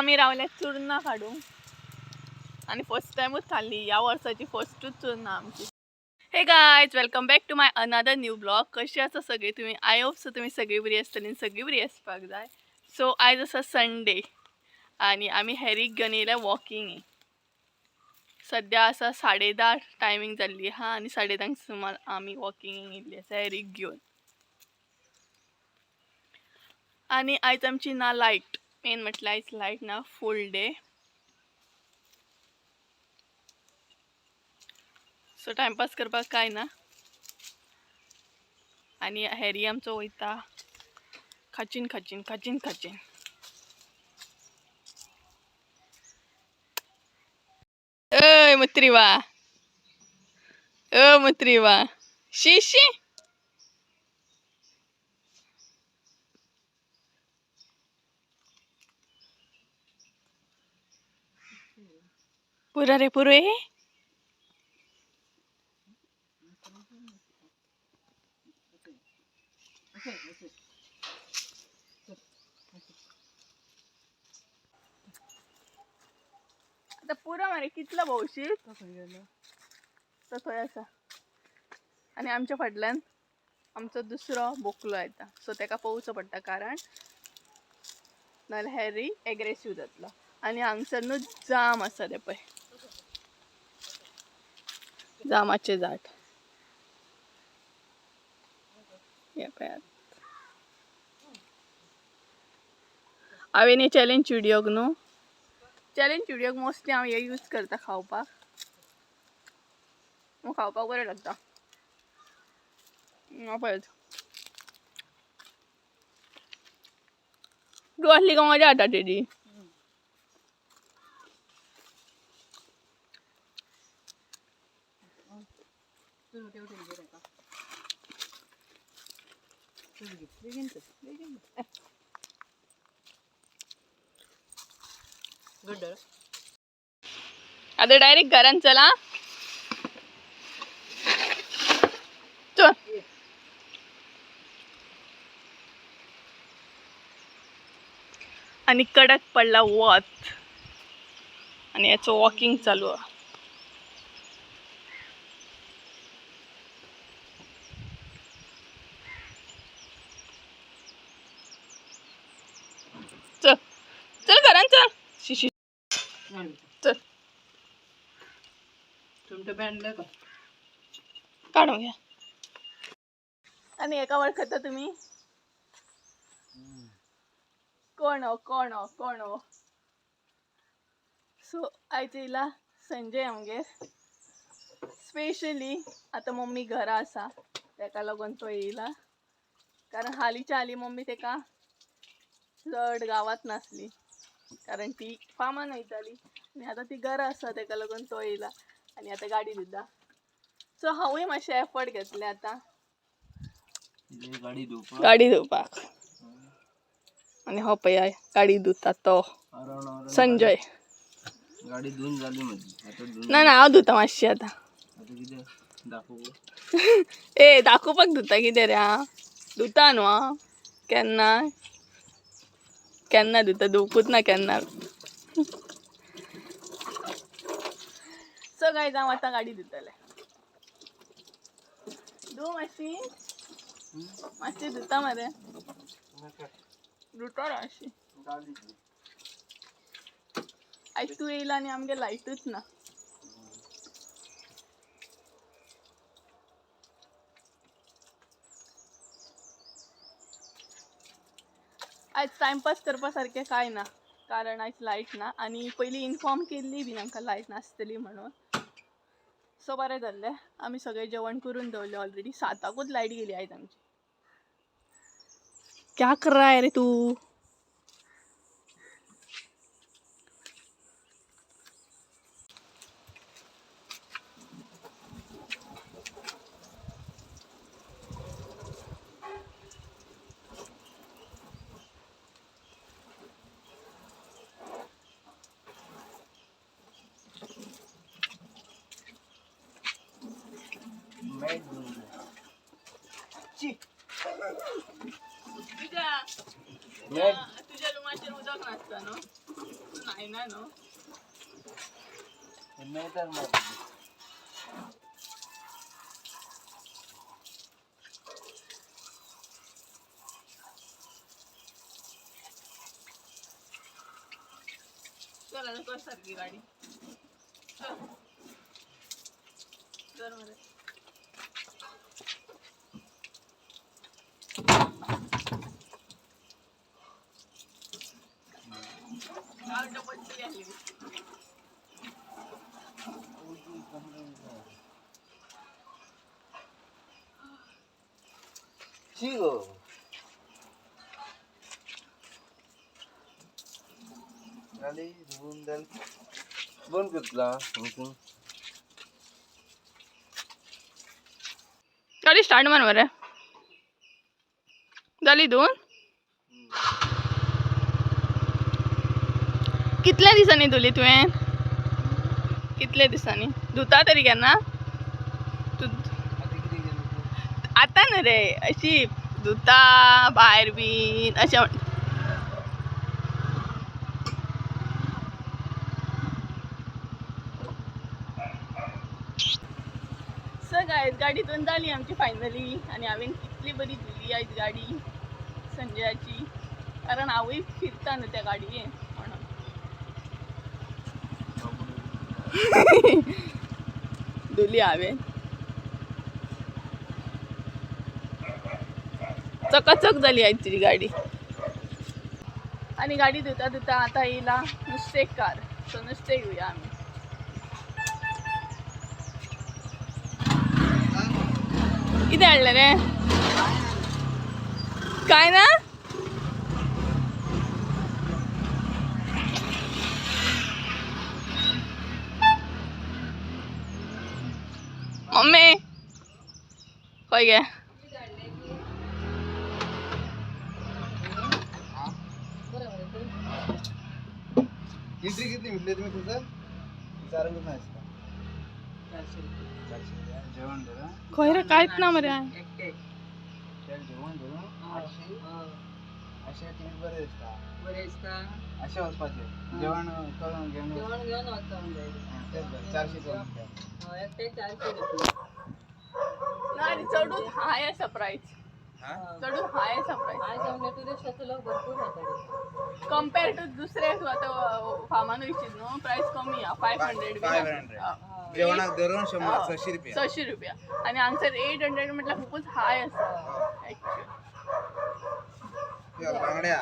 आम्ही रावल्यात चूर्ण काढू आणि फर्स्ट टाइमच खाल्ली या वर्षाची फर्स्टच चूर्ण आमची. Hey guys, welcome back to my another new blog. कशी आसा सगळी तुम्ही? आय होप सो तुम्ही सगळी बरी आसतली, सगळी बरी आसपाक जाय. सो आयज आसा संडे आणि आम्ही हॅरीक घेवन येयल्या वॉकिंग. सध्या आसा 10:30 टायमिंग जाल्ली हा आणि 10:30 सुमार आम्ही वॉकिंग येयल्ली आसा हॅरीक घेवन. आणि आयज आमची ना लायट, मेन म्हटल्यार आयज लायट ना, फुल डे. सो टाइमपास करपाक काय ना आणि हॅरी आमचो वयता खाचीन खाचीन खाचीन खाचीन. अय मुत्री वा, मुत्री वा, शी शी. पुरा रे पुरे. आता पुरा मारे कितला भौशील तो थंय आसा आणि आमच्या फाटल्यान आमचो दुसरो बोकलो येता. सो तेका पळोवचो पडटा कारण नाल्यार हॅरी एग्रेसिव्ह जातलो. आणि हांगसर न्हू जाम आसा ते पळय, जामाचे झाड. हे पळयात, हांवें हे चॅलेंज व्हिडियोक न्हू, चॅलेंज व्हिडियोक मोस्टली हांव हे यूज करता खावपाक. मग खावपाक बरें लागता. पळय तूं असली का मजा येता तेजी. आता डायरेक्ट घरान चला. चल. आणि कडक पडला वत आणि याचं वॉकिंग चालू आहे. चल चल घरान चल. शिशी चल. तुमचं बँड का काढून घ्या. आणि एका वळखता तुम्ही कोण हो कोण हो कोण हो. सो आयज येयला संजय आमगेर स्पेशली. आता मम्मी घरा आसा तेका लागून तो येयला, कारण हालींच्या हालीं मम्मी तेका चड गावात नासली कारण ती फार्मान वयताली आणि आता ती घरा आसा तेका लागून तो येयला आणि आता गाडी धुता. सो हांवूय मातशें एफर्ट घेतले आता गाडी धुवपाक. आणि हो पळय गाडी धुता तो संजय. गाडी धुवून झाली माझी. ना हांव धुता मातशी आता. ए दाखोवपाक धुता कितें रे हां? धुता न्हू हांव केन्ना केन्ना धुता, धुवपूच ना केन्ना. सो गायज हांव आतां गाडी धुतलें. धुव मातशी मातशी धुता मरे, धुता मातशी. आयज तूं येयला आनी आमगे लायटूच ना. आयज टाइमपास करपा सारकें काय ना कारण आयज लायट ना आणि पयलीं इन्फॉर्म केल्ली बीन आमकां लायट नासतली म्हणून. सो बरें जाल्लें, आमी सगळें जेवण करून दवरलें ऑलरेडी. 7कांकूच लायट गेली आयज आमची. क्या कर रहा है रे तू? तुझ्या रुमाचेर उदक नासता न्हू. ना नो चला ना कर सारखी गाडी चल कर मध्ये डबल आली शिगो झाली धुवून झाली बंद घेतला गाडी स्टार्ट मार बरं झाली दोन कितल्या दिसांनी धुली तुवें कितल्या दिसांनी धुता तरी केन्ना तू आता ना रे अशी धुता भायर बीन अशें गायज गाडीतून झाली आमची फायनली आणि हांवें कितली बरी धुली आयज गाडी संजयाची कारण हांवूय फिरता न्हू त्या गाडयेन म्हणून धुली हांवें चकाचक झाली आयज तुजी गाडी आणि गाडी धुता धुता आता येयला नुस्तेकार सो नुस्तें घेवया आमी किती हाडलें रे काय ना मम्मी खंय गे एंट्री किती म्हटले तुम्ही तुझं विचारलं नाही जेवण बरं खंय रे कांयच ना मरे जेवण बरं 800 तिकीट बरे दिसता अशें वचपाचें जेवण करून घेवन वचपाक तेच बरें 400 करून ना चढून हाय असा प्राइस चढून हाय असा प्राइस कंपेअर टू दुसरे तू आता फार्मान वयशीत न्हू प्राइस कमी हा 500 जेवणाक धरून 600 रुपया 600 रुपया आणि हांगसर 800 म्हटल्यार खूपच हाय आसा चल बांगड्या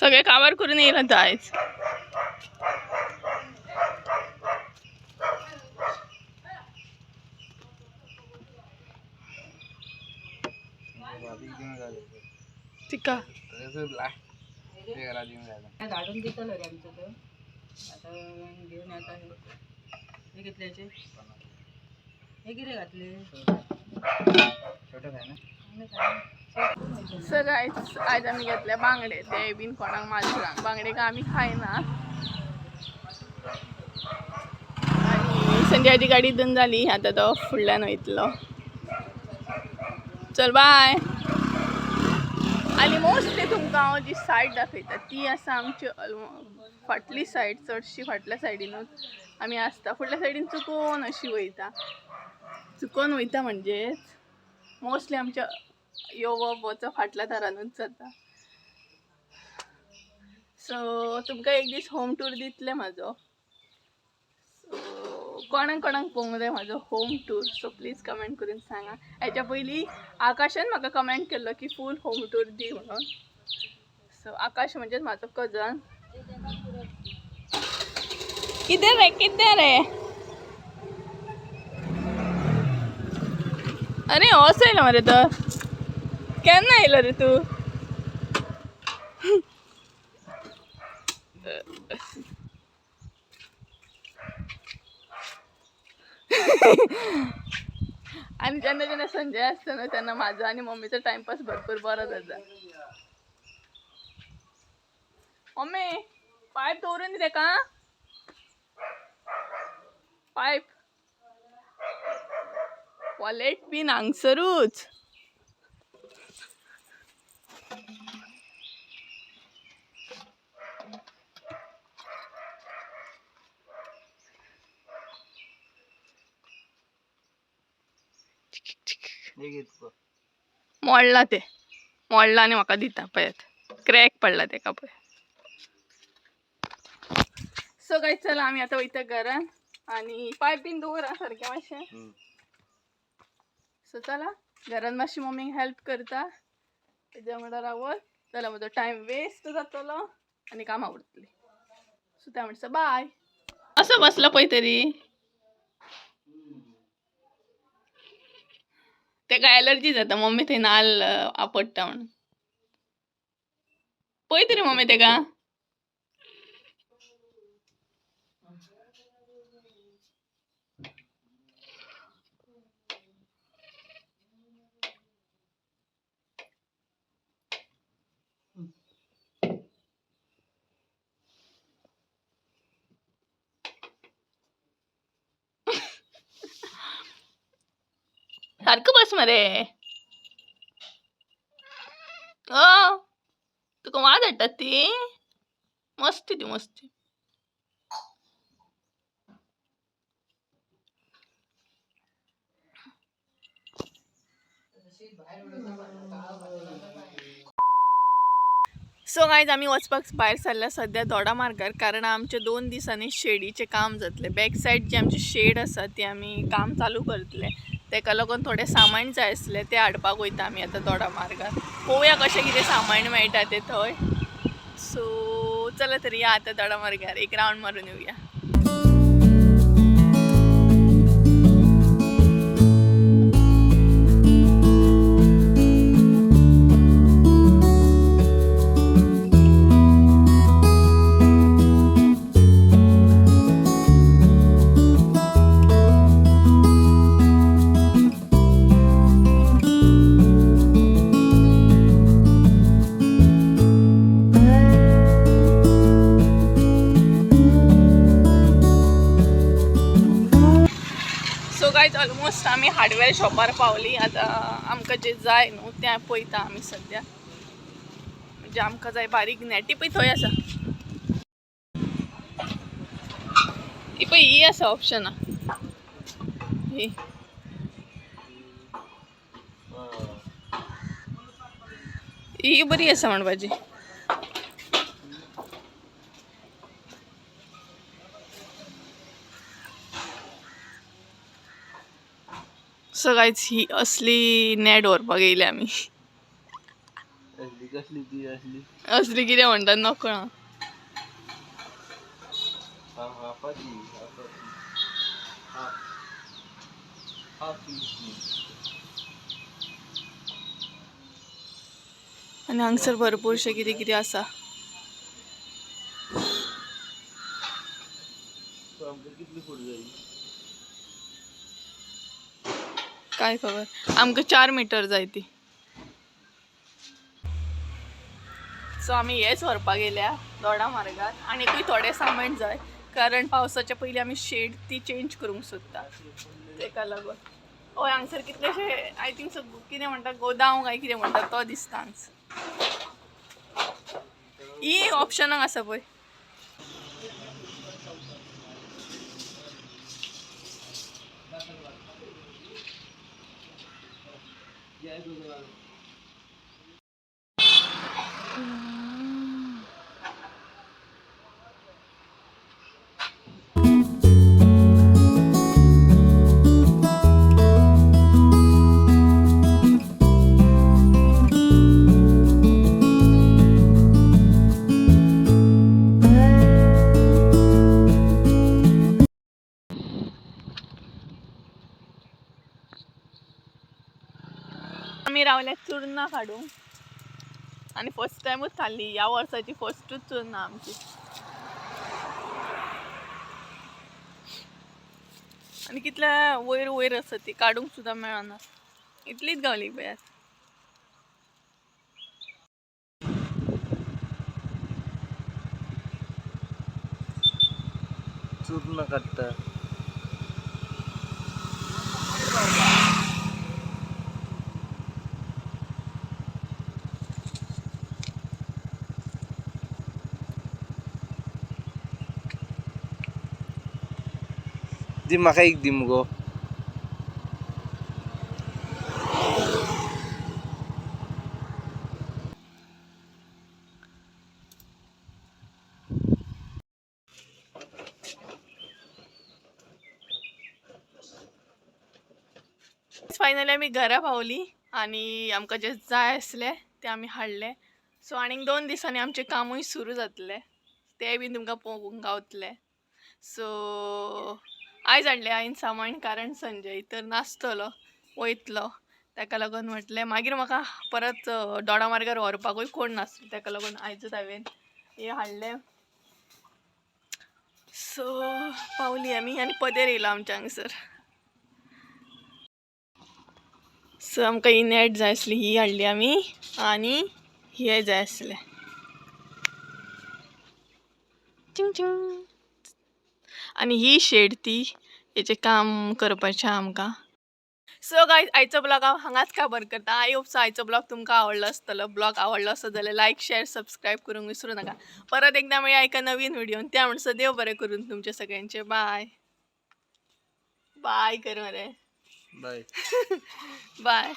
सगळे कावर करून येयला आयज तिका गाडून दितलो रे आमचो तो आता घेऊन येता हे कितल्याचे हे किती घातले सर आयज आमी घेतले बांगडे ते बीन कोणाक माजरांक बांगडे का आमी खायना आणि संजयाची गाडी धुवन जाली आता तो फुडल्यान वयतलो चल बाय आनी मोस्टली तुमकां हांव जी सायड दाखयता ती आसा आमची फाटली सायड चडशी फाटल्या सायडीनूच आमी आसता फुडल्या सायडीन चुकोवन अशी वयता चुकोवन वयता म्हणजेच मोस्टली आमच्या येवप वचप फाटल्या दारानूच जाता सो तुमकां एक दीस होम टूर दितले म्हाजो सो कोणाक कोणाक पळोवंक जाय म्हाजो home tour so please comment करून सांगा हेच्या पयलीं आकाशान म्हाका कमेंट केल्लो की फूल होम टूर दी म्हणून सो आकाश म्हणजेच म्हाजो कजन कितें रे अरे असं येयलो मरे तर केन्ना येयलो रे तू आणि जेन्ना जेन्ना संजय असता न्हू तेन्ना म्हाजो आनी मम्मीचो टायमपास भरपूर बरो जाता मम्मी पायप दवरून दी तेका पायप वॉलेट बीन हांगसरूच हे घेत मोडला ते मोडला आणि म्हाका दिता पळयात क्रॅक पडला ते पळय. सो काय चला आम्ही आता वयता घरान आणि पायपीन दवरा सारखे मातशें. सो चला घरान मातशी मम्मीक हेल्प करता तेज्या वांगडा रावत चला म्हजो टायम वेस्ट जातलो आनी कामां उरतली. सो त्या म्हणटा बाय. असं बसला पळय तरी तेका एलर्जी जाता मम्मी थंय नाल्ल आपडटा म्हणून. पळय तरी मम्मी तेका. सारखं बस मरे. तुका वाज हाडटात ती मस्ती ती मस्ती. सो गायज आम्ही वचपाक भायर सरल्या सद्या दोडा मार्गार कारण आमचे 2 दिसांनी शेडीचे काम जातले. बॅक सायड जी आमची शेड आसा ती आमी काम चालू करतले तेका लागून थोडे सामान जाय आसले ते हाडपाक वयता आमी आतां दोडा मार्गार. पळोवया कशें कितें सामान मेळटा तें थंय. सो चला तरी या आता दोडा मार्गार एक राउंड मारून येऊया. ऑलमोस्ट आम्ही हार्डवेअर शॉपार पावली. आता आमकां जे जाय न्हू तें पळयता आमी सद्या. म्हणजे आमकां जाय बारीक नेटी पळय थंय आसा. ही पळय ही आसा ऑप्शनां ही बरी आसा म्हणपाची. सो गायज ही असली नेट व्हरपाक येयले आमी. असली कितें म्हणटात नको ना. आनी हांगसर भरपूरशे कितें कितें आसा. काय खबर आमकां 4 मीटर जाय ती. सो आमी हेच व्हरपाक गेल्या दोडा मार्गार आनीकूय थोडे सामान जाय कारण पावसाच्या पयलीं आमी शेड ती चेंज करूंक सोदता तेका लागून. हय हांगसर कितलेशे आय थिंक सो कितें म्हणटा गोदांव काय कितें म्हणटा तो दिसता हांगसर. ही ऑप्शनाक आसा पळय. आम्ही रावल्यात चुरना काढूंक आणि फर्स्ट टाइमूच खाल्ली. या वर्साची फर्स्टूच चुरना आमची. आणि कितल्या वयर वयर आसा ती काढूंक सुद्धा मेळना. इतलीच गावली पळयात. चूर्ण काढता. दी म्हाका एक दी मुगो. फायनली आमी घरा पावली आणि आमकां जे जाय आसले ते आमी हाडले. सो आनीक 2 दिसांनी आमचें कामूय सुरू जातलें, तें बी तुमकां पळोवंक गावतलें. सो आयज हाडलें हांवें सामान, कारण संजय तर नासतलो, वयतलो, ताका लागून म्हटलें मागीर म्हाका परत दोडा मार्गार व्हरपाकूय कोण नासलो, ताका लागून आयजच हांवें हें हाडलें. सो पावली आमी आनी पदेर येयलो आमच्या हांगसर. सो आमकां ही नॅट जाय आसली, ही हाडली आमी, आनी हे जाय आसले. चिंग चिंग. आनी ही शेड ती हेचें काम करपाचें आमकां. सो गायज आयचो ब्लॉग हांव हांगाच काबर करता. आय होप सो आयचो ब्लॉग तुमकां आवडलो आसतलो. ब्लॉग आवडलो आसत जाल्यार लायक शेअर सबस्क्राईब करूंक विसरू नका. परत एकदा मेळया एका नवीन व्हिडिओन. त्या म्हणसर देव बरें करून तुमचे सगळ्यांचे. बाय बाय कर मरे. बाय. बाय.